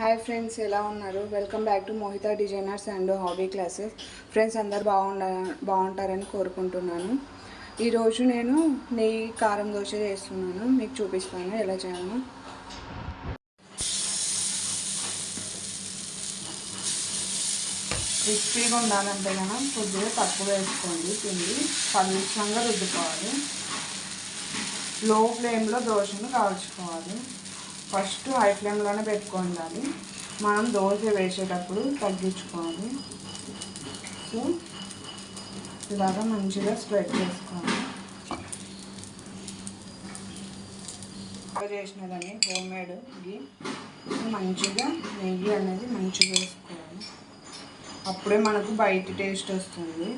Hi friends, ఎలా ఉన్నారు? Welcome back to Mohita designers and hobby classes. Friends అందరు బాగుంటారని కోరుకుంటున్నాను. ఈరోజు నేను నెయ్యి కారం దోశ చేస్తున్నాను. మీకు చూపిస్తాను ఎలా చేయాలో. క్రిస్పీగా ఉండాలంటే కనుక కొద్దిగా తక్కువ వేసుకోండి. పిండి పలుచంగా రుద్దుకోవాలి. లో ఫ్లేమ్లో దోశను కాల్చుకోవాలి. ఫస్ట్ హై ఫ్లేమ్లోనే పెట్టుకోవాలి. మనం దోశ వేసేటప్పుడు తగ్గించుకోవాలి. సో ఇలాగా మంచిగా స్ప్రెడ్ చేసుకోవాలి. చేసినదని హోమ్మేడ్ ఘీ మంచిగా నెయ్యి అనేది మంచిగా వేసుకోవాలి. అప్పుడే మనకు బయట టేస్ట్ వస్తుంది.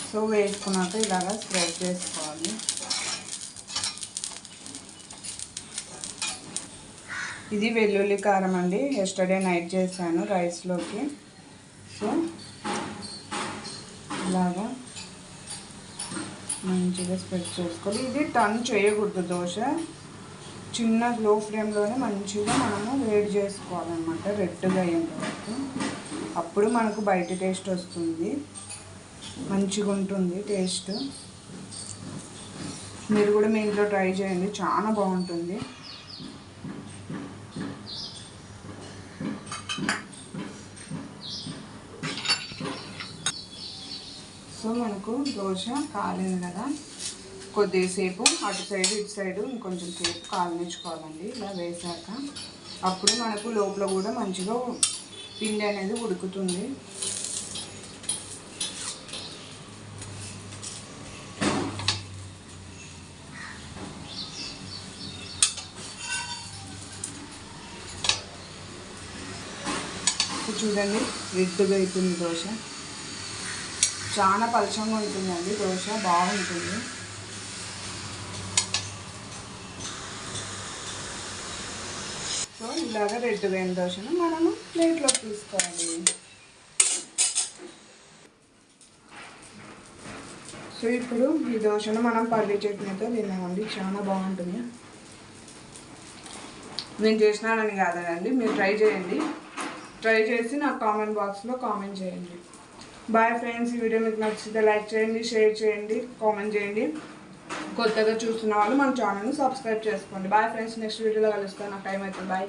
సో వేసుకున్నాక ఇలాగా స్ప్రెడ్ చేసుకోవాలి. ఇది వెల్లుల్లి కారం అండి. ఎస్టర్డే నైట్ చేశాను రైస్లోకి. సో ఇలాగా మంచిగా స్ప్రెడ్ చేసుకోవాలి. ఇది టర్న్ చేయకూడదు. దోశ చిన్న లో ఫ్లేమ్లోనే మంచిగా మనము వేడి చేసుకోవాలన్నమాట, రెడ్గా అయ్యేంత వరకు. అప్పుడు మనకు బయట టేస్ట్ వస్తుంది, మంచిగా ఉంటుంది టేస్ట్. మీరు కూడా మీ ఇంట్లో ట్రై చేయండి, చాలా బాగుంటుంది. సో మనకు దోశ కాలేదు కదా, కొద్దిసేపు అటు సైడ్ ఇటు సైడు ఇంకొంచెం సేపు కాలనిచ్చుకోవాలండి. ఇలా వేసాక అప్పుడు మనకు లోపల కూడా మంచిగా పిండి అనేది ఉడుకుతుంది. చూడండి, రెడ్గా అవుతుంది దోశ. చాలా పలచంగా ఉంటుందండి దోశ, బాగుంటుంది. సో ఇలాగ రెడ్గా అయిన దోశను మనము ప్లేట్లోకి తీసుకోవాలి. సో ఇప్పుడు ఈ దోశను మనం పల్లి చట్నీతో తిన్నామండి, చాలా బాగుంటుంది. నేను చేసినానని కాదండి, మీరు ట్రై చేయండి. ట్రై చేసి నాకు కామెంట్ బాక్స్లో కామెంట్ చేయండి. Bye friends. ఈ వీడియో మీకు నచ్చితే లైక్ చేయండి, షేర్ చేయండి, కామెంట్ చేయండి. కొత్తగా చూస్తున్న వాళ్ళు మన ఛానల్ని సబ్స్క్రైబ్ చేసుకోండి. Bye friends. నెక్స్ట్ వీడియోలో కలుస్తాను. నాకు టైం అవుతుంది. బాయ్.